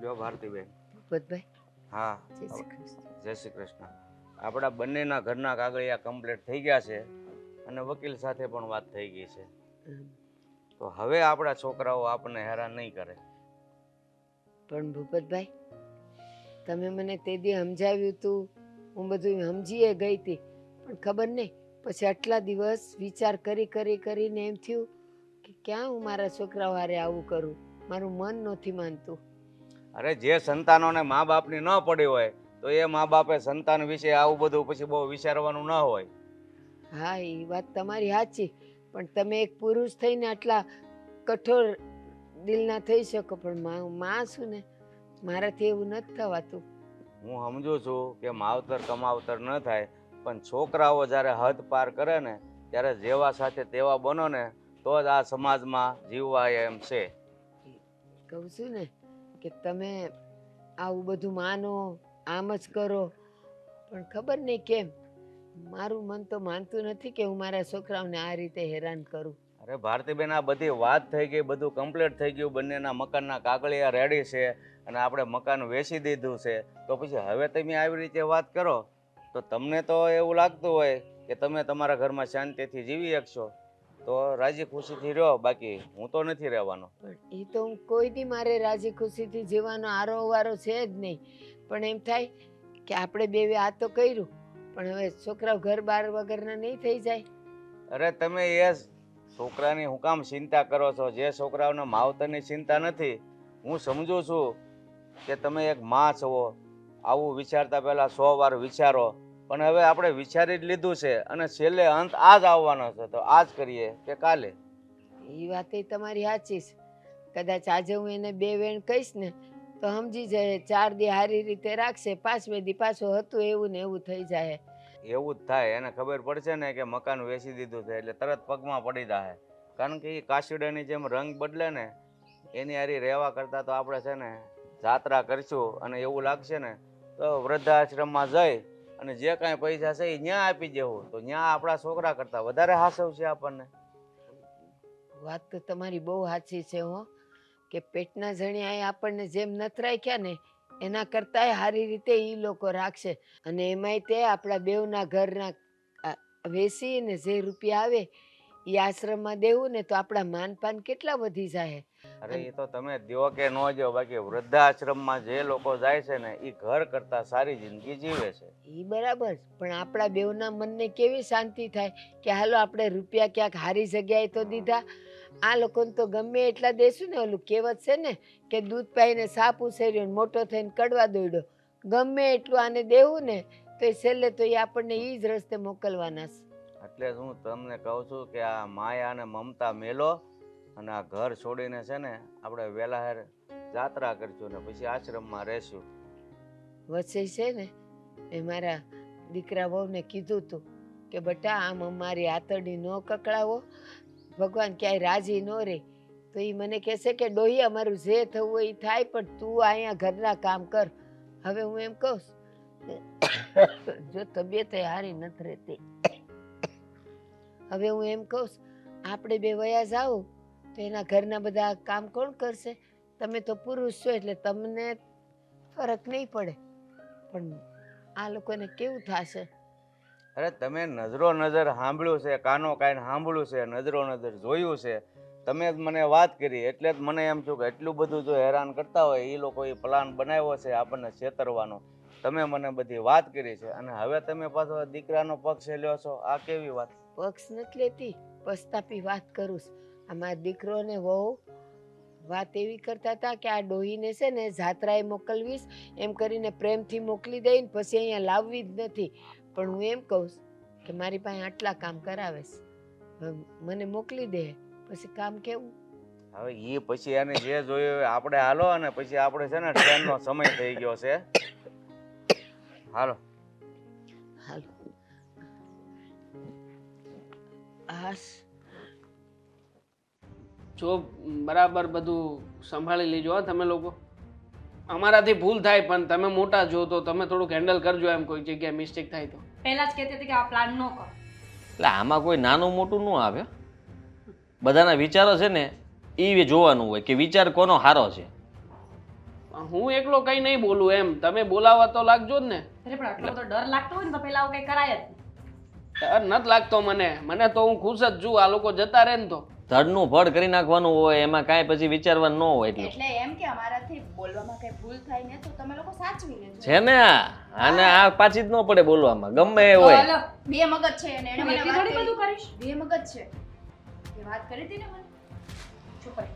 જો ભારતીબેન, ભૂપતભાઈ, હા જય શ્રી કૃષ્ણ. જય શ્રી કૃષ્ણ. આપણા બંનેના ઘરના કાગળિયા કમ્પ્લીટ થઈ ગયા છે અને વકીલ સાથે પણ વાત થઈ ગઈ છે. તો હવે આપણા છોકરાઓ આપણને હેરાન નહીં કરે. પણ ભૂપતભાઈ, તમે મને તે દી સમજાવ્યું તું, હું બધું સમજીએ ગઈ હતી, પણ ખબર નહીં પછી આટલા દિવસ વિચાર કરીને એમ થયું કે ક્યાં હું મારા છોકરાઓ હારે આવું કરું, મારું મન નથી માનતું. અરે જે સંતાનોને મા બાપની ન પડી હોય તો એ મા બાપે સંતાન વિશે આવું બધું પછી બહુ વિચારવાનું ન હોય. હા, એ વાત તમારી સાચી, પણ તમે એક પુરુષ થઈને આટલા કઠોર દિલના થઈ શકો, પણ માં છું ને, મારાથી એવું નથી થવાતું. હું સમજુ છું કે માવતર કમાવતર ન થાય, પણ છોકરાઓ જ્યારે હદ પાર કરે ને ત્યારે જેવા સાથે તેવા બનો ને તો જ આ સમાજમાં જીવવાય એમ છે. કહું છું ને કે તમે આવું બધું માનો, આમ જ કરો, પણ ખબર નહીં કેમ મારું મન તો માનતું નથી કે હું મારા છોકરાઓને આ રીતે હેરાન કરું. અરે ભારતીબેન, આ બધી વાત થઈ ગઈ, બધું કમ્પ્લીટ થઈ ગયું, બંનેના મકાનના કાગળિયા રેડી છે અને આપણે મકાન વેચી દીધું છે, તો પછી હવે તમે આવી રીતે વાત કરો તો તમને તો એવું લાગતું હોય કે તમે તમારા ઘરમાં શાંતિથી જીવી શકશો તો રાજી ખુશીથી રહો, બાકી હું તો નથી રહેવાનો. પણ એ તો હું કોઈ દી મારે રાજી ખુશીથી જીવવાનો આરોવારો છે જ નહીં, પણ એમ થાય કે આપણે બે આ તો કર્યું, પણ હવે છોકરાઓ ઘર બાર વગરના નહીં થઈ જાય. અરે તમે એ છોકરાની હું કામ ચિંતા કરો છો? જે છોકરાઓને માવતરની ચિંતા નથી, હું સમજુ છું કે તમે એક માં છો, આવું વિચારતા પહેલા 100 વાર વિચારો, પણ હવે આપણે વિચારી જ લીધું છે અને છેલ્લે અંત આ જ આવવાનો છે, તો આ જ કરીએ કે કાલે. એ વાત તમારી સાચી છે. કદાચ આજે હું એને 2 વેણ કહીશ ને તો સમજી જાય, 4 દી સારી રીતે રાખશે, 5મે દી પાછું હતું એવું ને એવું થઈ જાય. એવું જ થાય. એને ખબર પડશે ને કે મકાન વેચી દીધું છે એટલે તરત પગમાં પડી જાય, કારણ કે એ કાશીડાની જેમ રંગ બદલે ને એની હારી રહેવા કરતાં તો આપણે છે ને જાત્રા કરશું, અને એવું લાગશે ને તો વૃદ્ધાશ્રમમાં જઈ અને જે કાંઈ પૈસા છે એ ત્યાં આપી દેવું, તો ત્યાં આપણા છોકરા કરતાં વધારે હાસવશે આપણને. વાત તો તમારી બહુ સાચી છે હો, કે પેટના જણિયાએ આપણને જેમ નથી રાખ્યા ને એના કરતાંય સારી રીતે એ લોકો રાખશે, અને એમાંય તે આપણા બેવના ઘરના વેચીને જે રૂપિયા આવે એ આશ્રમમાં દેવું ને તો આપણા માનપાન કેટલા વધી જાય. અરે એ તો તમે દ્યો કે ન દ્યો, બાકી વૃદ્ધાશ્રમમાં જે લોકો જાય છે ને એ ઘર કરતાં સારી જિંદગી જીવે છે. એ બરાબર, પણ આપણા બેવના મનને કેવી શાંતિ થાય કે હાલો આપણે રૂપિયા ક્યાંક હારી જગ્યાએ તો દીધા, આ લોકોને તો ગમે એટલા દેશું ને, ઓલું કહેવત છે ને કે દૂધ પાઈને સાપ ઉછેર્યો, મોટો થઈને કડવા દોડ્યો, ગમે એટલું આને દેવું ને તો છેલ્લે તો એ આપણને એ જ રસ્તે મોકલવાના છે. એટલે જ હું તમને કહું છું કે આ માયા અને મમતા મેલો અને આ ઘર છોડીને છે ને આપણે વેલાહેર જાત્રા કરશું ને પછી આશ્રમમાં રહેશું. વચ્ચે છે ને મેં મારા દીકરા વહુને કીધું હતું કે બેટા આમ અમારી આતરડી ન કકડાવો, ભગવાન ક્યાંય રાજી ન રહે, તો એ મને કહેશે કે ડોહી અમારું જે થવું હોય એ થાય, પણ તું અહીંયા ઘરના કામ કર. હવે હું એમ કહું જો તબિયત સારી નથી રહેતી, હવે હું એમ કહું આપણે 2 વયા જાઓ તો એના ઘરના બધા કામ કોણ કરશે? તમે તો પુરુષ છો એટલે તમને ફરક નહીં પડે, પણ આ લોકોને કેવું થશે? અરે તમે નજરો નજર સાંભળ્યું છે, કાનો કાન સાંભળ્યું છે, નજરો નજર જોયું છે, તમે જ મને વાત કરી એટલે જ મને એમ થયું કે એટલું બધું જો હેરાન કરતા હોય એ લોકો એ પ્લાન બનાવ્યો છે આપણને છેતરવાનો. તમે મને બધી વાત કરી છે અને હવે તમે પાછો દીકરાનો પક્ષ લ્યો છો, આ કેવી વાત? પક્ષ નથી લેતી, પસ્તાપી વાત કરું છું. આમાં દીકરો ને વહુ વાત એવી કરતા હતા કે આ ડોહીને છે ને જાત્રાએ મોકલવીશ એમ કરીને પ્રેમથી મોકલી દઈને પછી અહીંયા લાવવી જ નથી, પણ હું એમ કહું કે મારી પાસે આટલા કામ કરાવેશ, મને મોકલી દે પછી કામ કેવું? હવે એ પછી એને જે જોયું આપણે હાલો, અને પછી આપણે છે ને ટ્રેનનો સમય થઈ ગયો છે, હાલો. હાલો. હાશ, જો બરાબર બધું સંભાળી લેજો હા તમે લોકો. અમારાથી ભૂલ થાય પણ તમે મોટા છો તો તમે થોડુંક હેન્ડલ કરજો, એમ કોઈ જગ્યાએ મિસ્ટેક થાય તો. પહેલા જ કહેતી હતી કે આ પ્લાન ન કર. એટલે આમાં કોઈ નાનું મોટું ન આવે, બધાના વિચારો છે ને એ જોવાનું હોય કે વિચાર કોનો સારો છે. હું એકલો કઈ નહીં બોલું એમ, તમે બોલાવા તો લાગજો જ ને. અરે પણ આટલો બધો ડર લાગતો હોય ને તો પેલા આવું કઈ કરાય જ નહીં. ડર નથી લાગતો મને તો હું ખુશ જ છું. આ લોકો જતા રહે ને તો ધડનું ફળ કરી નાખવાનું હોય, એમાં કાંઈ પછી વિચારવાનું ન હોય એટલું એટલે એમ કે અમારાથી બોલવામાં કઈ ભૂલ થાય ને તો તમે લોકો સાચવી લેજો. છે ને. આને આ પાછી જ ન પડે બોલવામાં, ગમે એ તો હોય. હાલો, બે મગજ છે અને એને તું મને એકલી વાત થોડી કરી. બધું કરીશ? બે મગજ છે એ વાત કરી હતી ને મને. ચૂપ રહે.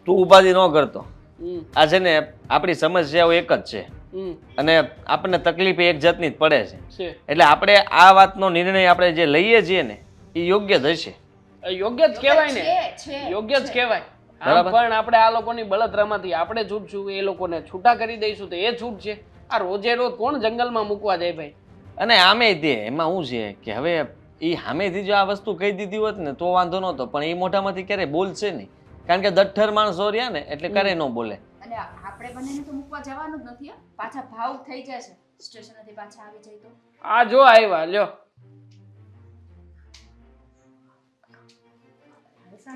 તું ઉપાધિ ન કરતો. હમ, આ છે ને આપણી સમસ્યાઓ એક જ છે હમ, અને આપણને તકલીફ એક જાતની જ પડે છે. છે. એટલે આપણે આ વાતનો નિર્ણય આપણે જે લઈએ છીએ ને એ યોગ્ય જ હશે. યોગ્ય જ કહેવાય ને, છે યોગ્ય જ કહેવાય. આમ બરાબર. પણ આપણે આ લોકોની બળતરામાંથી આપણે છૂટશું, એ લોકોને છૂટા કરી દઈશું તો એ છૂટ છે. આ રોજે રોજ કોણ જંગલમાં મૂકવા જાય ભાઈ? અને આમે તે એમાં શું છે કે હવે એ સામેથી જો આ વસ્તુ કહી દીધી હોત ને તો વાંધો નહોતો, પણ એ મોઢામાંથી ક્યારેય બોલશે નહીં, કારણ કે દઠ્ઠર માણસો રહ્યા ને એટલે ક્યારેય ન બોલે. અને આપણે બંનેને તો મૂકવા જવાનું જ નથી હો. પાછા ભાવ થઈ જશે સ્ટેશનેથી પાછા આવી જાય તો. આ જો આવ્યા લ્યો.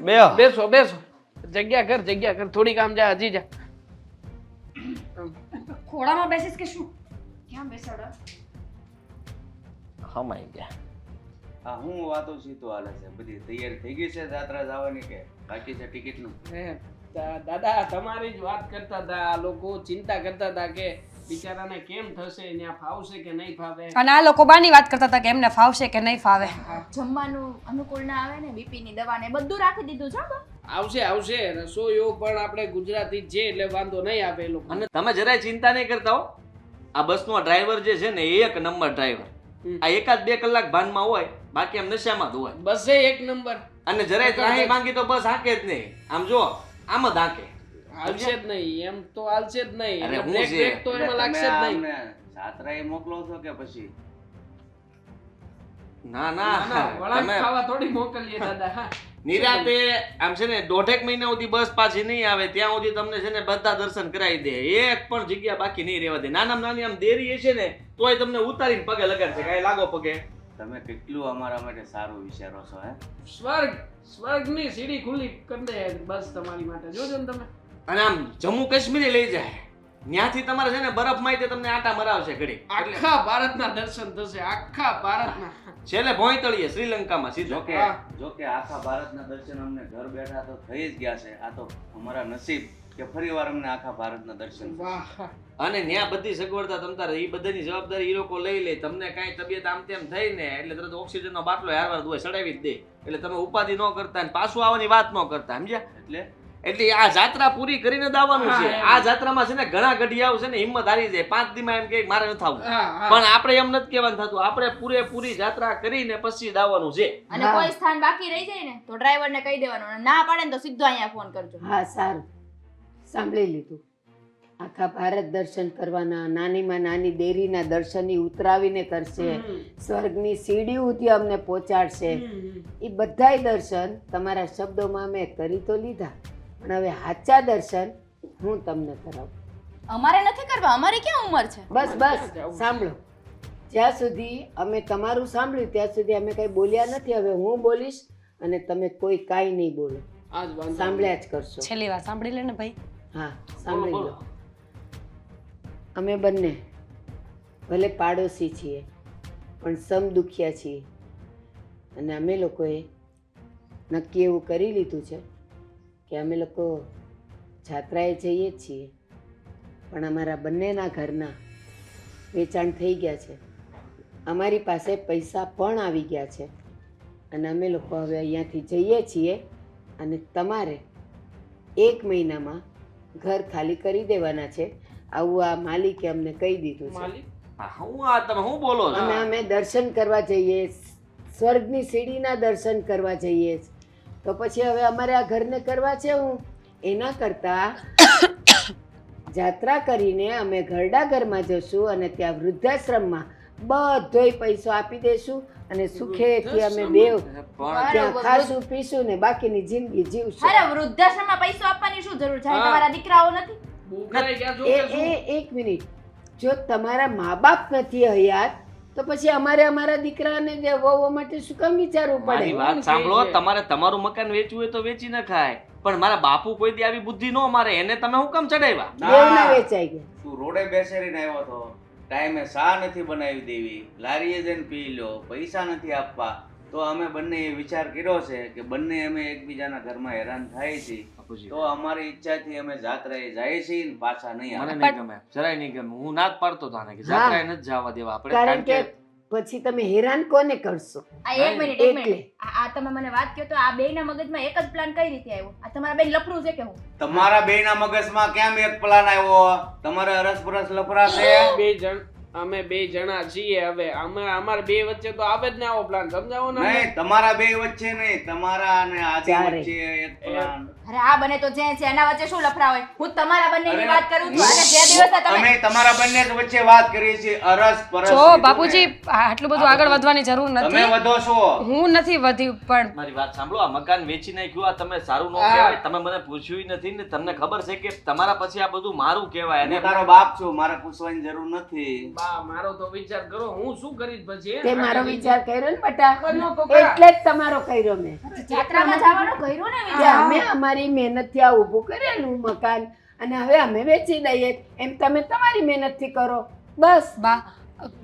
બેહો. બેસો બેસો, જગ્યા કર થોડીક આમ જા, હજી જા. ખોડામાં બેસીસ કે શું? ક્યાં બેસાડો? હમાઈ ગયા. હા, હું વાતો સીધું હાલે છે. બધી તૈયારી થઈ ગઈ છે જાત્રા જવાની કે બાકી છે ટિકિટનું? દાદા તમારી જ વાત કરતા હતા. આ લોકો ચિંતા કરતા હતા કે બિચારાને કેમ થશે, ત્યાં ફાવશે કે નહીં ફાવે. અને આ લોકો બાની વાત કરતા હતા કે એમને ફાવશે કે નહીં ફાવે. જમવાનું અનુકૂળ ના આવે ને, બીપી ની દવા ને બધું રાખી દીધું છે હો. આવશે રસોઈઓ પણ આપણે ગુજરાતી જ છે એટલે વાંધો નહીં આવે એ લોકો. અને તમે જરાય ચિંતા નહીં કરતા હો. આ બસનો ડ્રાઈવર જે છે ને એ એક નંબર ડ્રાઈવર. આ એકાદ 2 કલાક ભાનમાં હોય, બાકી આમ નશામાં જ હોય. બસે એક નંબર. અને જરાય ત્રાહી માંગી તો બસ હાકે જ નહીં. આમ જો આમ જ હાકે. હાલશે જ નહીં, એમ તો હાલશે જ નહીં. અરે અને હું બ્રેક છે? બ્રેક તો એમાં એટલે લાગશે તમે જ નહીં. આમને જાત્રાએ મોકલો છો કે પછી? ના ના, ના વળાંક તમે ખાવા થોડી મોકલીએ દાદા. હા. નિરાતે આમ છે ને 1.5 મહિના સુધી બસ પાછી નહીં આવે ત્યાં સુધી તમને છે ને બધા દર્શન કરાવી દે. એક પણ જગ્યા બાકી નહીં રહેવા દે. નાનામાં નાની આમ દેરી હશે ને તોય તમને ઉતારીને પગે લગાડશે. કાંઈ લાગો પગે. તમે કેટલું અમારા માટે સારું વિચારો છો હે? સ્વર્ગની સીડી ખુલ્લી કરી દે બસ તમારી માટે. જોજો ને તમે. અને આમ જમ્મુ કાશ્મીર લઈ જાય. ત્યાંથી તમારે છે ને બરફમાં તે તમને આટા મરાવશે ઘડી. આખા ભારતના દર્શન થશે, આખા ભારતના. છેલ્લે ભોંયતળીએ શ્રીલંકામાં સીધો. જોકે આખા ભારતના દર્શન અમને ઘર બેઠા તો થઈ જ ગયા છે. આ તો અમારા નસીબ કે ફરીવાર અમને આખા ભારતના દર્શન થશે. વાહ. અને ત્યાં બધી સગવડતા તમ તારે એ બધાની જવાબદારી એ લોકો લઈ લે. તમને કાંઈ તબિયત આમ તેમ થઈ ને એટલે તરત ઓક્સિજનનો બાટલો હારવાર દોય ચડાવી જ દે. એટલે તમે ઉપાધિ ન કરતા ને પાછું આવવાની વાત ન કરતા, સમજ્યા? એટલે આ જાત્રા પૂરી કરીને જ આવવાનું છે. હા, એમ. આ જાત્રામાં છે ને ઘણા ગઢિયાઓ છે ને હિંમત હારી જાય. 5 દીમાં એમ કે મારે નથી આવવું. હા, હા. પણ આપણે એમ નથી કહેવાનું થતું. આપણે પૂરેપૂરી જાત્રા કરીને પછી જ આવવાનું છે. અને હા. કોઈ સ્થાન બાકી રહી જાય ને તો ડ્રાઈવરને કહી દેવાનું, અને ના પાડે ને તો સીધો અહીંયા ફોન કરજો. હા સારું, સાંભળી લીધું. આખા ભારત દર્શન કરવાના, નાનીમાં નાની દેરીના દર્શનની ઉતરાવીને કરશે, સ્વર્ગની સીડી સુધી અમને પહોંચાડશે. એ બધાય દર્શન તમારા શબ્દોમાં મેં કરી તો લીધા, પણ હવે સાચા દર્શન હું તમને કરાવું. અમારે નથી કરવા, અમારી ક્યાં ઉંમર છે? બસ બસ સાંભળો. જ્યાં સુધી અમે તમારું સાંભળ્યું ત્યાં સુધી અમે કંઈ બોલ્યા નથી. હવે હું બોલીશ અને તમે કોઈ કાંઈ નહીં બોલો. આ જ વાંધો. સાંભળ્યા જ કરશો. છેલ્લી વાર સાંભળી લે ને ભાઈ. હા સાંભળી બોલો, લો. અમે બંને ભલે પાડોશી છીએ પણ સમદુખિયા છીએ, અને અમે લોકોએ નક્કી એવું કરી લીધું છે કે અમે લોકો જાત્રાએ જઈએ જ છીએ, પણ અમારા બંનેના ઘરના વેચાણ થઈ ગયા છે. અમારી પાસે પૈસા પણ આવી ગયા છે અને અમે લોકો હવે અહીંયાથી જઈએ છીએ. અને તમારે 1 મહિનામાં ઘર ખાલી કરી દેવાના છે. આવું આ માલિકે અમને કહી દીધું છે. માલિક. હું આ તમે શું બોલો છો? અને અમે દર્શન કરવા જઈએ, સ્વર્ગની સીડીના દર્શન કરવા જઈએ, તો પછી હવે અમારે આ ઘરને કરવા છે હું એના કરતાં જાત્રા કરીને અમે ઘરડા ઘરમાં જશું અને ત્યાં વૃદ્ધાશ્રમમાં બધોય પૈસો આપી દેશું અને સુખેથી અમે બેવ પણ ત્યાં ખાશું પીશું ને બાકીની જિંદગી જીવશું. અરે વૃદ્ધાશ્રમમાં પૈસો આપવાની શું જરૂર છે? હા. તમારા દીકરાઓ નથી? ભૂખાઈ ગયા છો એ કે શું? એ એક મિનિટ, જો તમારા મા બાપ નથી હયાત તો પછી અમારે અમારા દીકરાને જે વહુઓ માટે શું કામ વિચારવું મારી પડે? વાત સાંભળો. તમારે તમારું મકાન વેચવું હોય તો વેચી નખાય, પણ મારા બાપુ કોઈ દી આવી બુદ્ધિ ન મારે, એને તમે હું કેમ ચડાવ્યા? દેવના વેચાઈ ગયા. તું રોડે બેસેરીને આવ્યો તો, ટાઈમે ચા નથી બનાવી દેવી, લારીએ જઈને પી લો, પૈસા નથી આપવા, તો અમે બંને એ વિચાર કર્યો છે કે બંને અમે એકબીજાના ઘરમાં હેરાન થાય છીએ, બાપુજી, તો અમારી ઈચ્છાથી અમે જાત્રાએ જાય છીએ ને પાછા નહીં મને આવે. નહીં ગમે, જરાય નહીં ગમે. હું ના જ પાડતો હતો આને કે હા. જાત્રાએ નથી જવા દેવા આપણે, કારણ કે પછી તમે હેરાન કોને કરશો? આ એક મિનિટ એક એટલે. મિનિટ આ તમે મને વાત કહો તો આ બેયના મગજમાં એક જ પ્લાન કઈ રીતે આવ્યો? આ તમારા બેન લફડું છે કે હું? તમારા બેયના મગજમાં કેમ એક પ્લાન આવ્યો? તમારે અરસપરસ લફરા છે? અમે બે જણા છીએ, હવે અમારે બે વચ્ચે તો આવે જ ને આવો પ્લાન, સમજાવો ને. નહીં, તમારા બે વચ્ચે નહીં, તમારા અને આદિ ચારે. વચ્ચે એક પ્લાન. અરે આ બને તો જે છે એના વચ્ચે શું લફડા હોય? હું તમારા બંનેની અરે, વાત કરું છું અને જે દિવસે તમે અમે તમારા બંને જ વચ્ચે વાત કરીએ છીએ, અરસપરસ. જો કીધું બાપુજી ને. આટલું બધું આગળ વધવાની જરૂર તમે નથી. વધો છો. હું નથી વધી, પણ મારી વાત સાંભળો, આ મકાન વેચી નાખ્યું, આ તમે સારું ન હા. કહેવાય. તમે મને પૂછ્યું નથી ને, તમને ખબર છે કે તમારા પછી આ બધું મારું કહેવાય. હું અને તારો બાપ છું, મારે પૂછવાની જરૂર નથી. બા મારો તો વિચાર કરો, હું શું કરીશ પછી? તે મારો વિચાર કર્યો ને બટા, કર્યો તો ખરા. એટલે જ તમારો કર્યો મેં. જાત્રામાં જવાનું કર્યું ને કે વિચાર. અમે અમારી મહેનતથી આ ઊભું કરેલું મકાન અને હવે અમે વેચી દઈએ, એમ તમે તમારી મહેનતથી કરો. બસ બા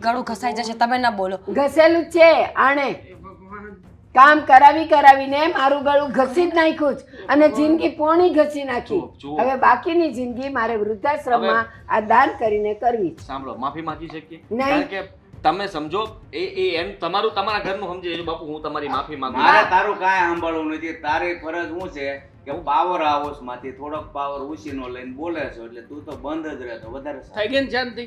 ગળું ઘસાઈ જશે, તમે ના બોલો. ઘસેલું જ છે આણે. કામ કરાવીને મારું ગળું ઘસી જ નાખ્યું છે અને જિંદગી પોણી ઘસી નાખી. જુઓ. હવે બાકીની જિંદગી મારે વૃદ્ધાશ્રમમાં આ દાન કરીને કરવી છે. સાંભળો, માફી માંગી શકીએ? નહીં. કારણ કે તમે સમજો, એમ તમારા ઘરનું સમજી લેજો બાપુ, હું તમારી માફી માંગુ મારે તારું કાંઈ સાંભળવું નથી. તારી ફરજ શું છે કે પાવર હાઉસ માંથી થોડોક પાવર ઉછીનો લઈને બોલે છો, એટલે તું તો બંધ જ રહેતો વધારે સારું. થઈ ગઈ ને શાંતિ?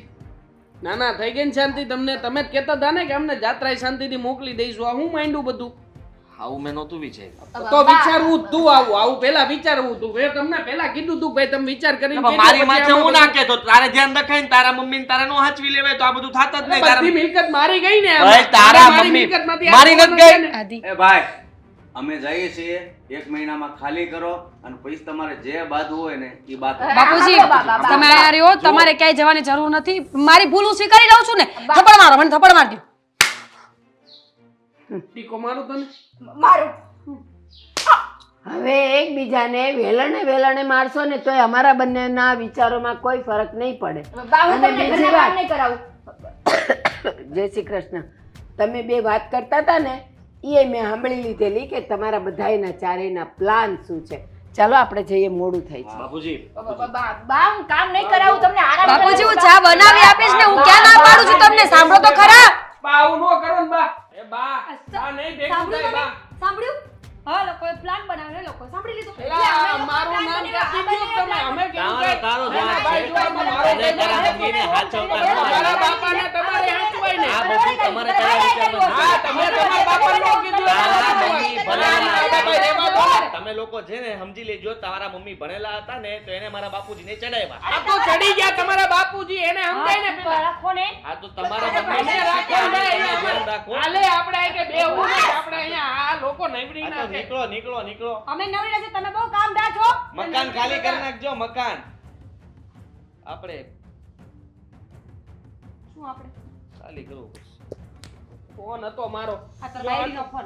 ના ના, થઈ ગઈ ને શાંતિ? તમે જ કહેતા હતા ને કે અમને જાત્રાએ શાંતિથી મોકલી દઈશું. આ હું માંડ્યું બધું? આવું મેં નહોતું વિચાર્યું. તો વિચારવું તું, આવું પેલા વિચારવું તું. મેં તમને પેલા કીધું તું ભાઈ તમે વિચાર કરીને પણ કહેજો, મારી પછી માથે આમાં હું ના બધું- કહેતો, તારે ધ્યાન રખાય ને તારા મમ્મી ને તારે નો હાચવી લેવાય તો આ બધું થાત જ નહીં. બધી મિલકત મારી ગઈ ને આમાં. ભાઈ, તારા મારી મમ્મી મિલકતમાંથી મારી આ નથી ગઈ. ને. આદિ એ ભાઈ, અમે જઈએ છીએ, 1 મહિનામાં ખાલી કરો અને પછી તમારે જે બાંધવું હોય ને એ બાંધો. બાપુજી હા, બા, બા, બા, તમે આ રહ્યો, તમારે ક્યાંય જવાની જરૂર નથી. મારી ભૂલ હું સ્વીકારી લઉં છું ને. થપ્પડ મારો, મને થપ્પડ મારજો. ટીકો મારું તને? મારું હવે એકબીજાને વેલણે મારશો ને તોય અમારા બંનેના વિચારોમાં કોઈ ફરક નહીં પડે. બા હું અને તમને બીજી ઘરના વાત. કામ નહીં કરાવું. જય શ્રી કૃષ્ણ. તમે બે વાત કરતા હતા ને એ મેં સાંભળી લીધેલી કે તમારા બધાયના ચારેયના પ્લાન શું છે. ચાલો આપણે જઈએ, મોડું થાય છે. બાપુજી, બા હું કામ નહીં કરાવું, તમને આરામ બાપુજી હું કરાવું. ચા બનાવી આપીશ ને, હું ક્યાં ના પાડું છું તમને? સાંભળો તો ખરા. બા આવું ન કરો ને બા. એ બા, બા નહીં ભેગું થાય બા. સાંભળ્યું? હા, લોકોએ પ્લાન બનાવ્યો, લોકો સાંભળી લીધું. એલા, મારું નામ ક્યાંથી લીધું તમે? અમે કેવું કઈ? તારો ના, ના, ભાઈ, જો આમાં મારો અને તારા મમ્મીને હાચવતા ન મારા આવડે. બાપાને તમારે હાચવાય ને. આ બધું તમારે કરાવી વિચારવાનું છે. હા, તમે તમારા બાપાને ન કીધું. તારા મમ્મી ભણેલા ના, હતા. ભાઈ, રહેવા દો ને. તમે લોકો છે ને સમજી લેજો, તારા મમ્મી ભણેલા હતા ને તો એને મારા બાપુજીને ચડાવ્યા. આ તો ચડી ગયા તમારા બાપુજી, એને સમજાય ને પેલા. રાખો ને. આ તો તમારા એને મમ્મીને રાખો ને, ધ્યાન રાખો. હાલે આપણે અહીં કે બેહવું નહીં, આપણે અહીંયા આ લોકો નવરી આ ના તો છે. નીકળો. અમે નવરી નથી, તમે બહુ કામ છો. મકાન ખાલી કરી નાખજો, મકાન. આપણે શું આપણે? ખાલી કરવું. ફોન હતો મારો. આ તો લાઈનનો ફોન.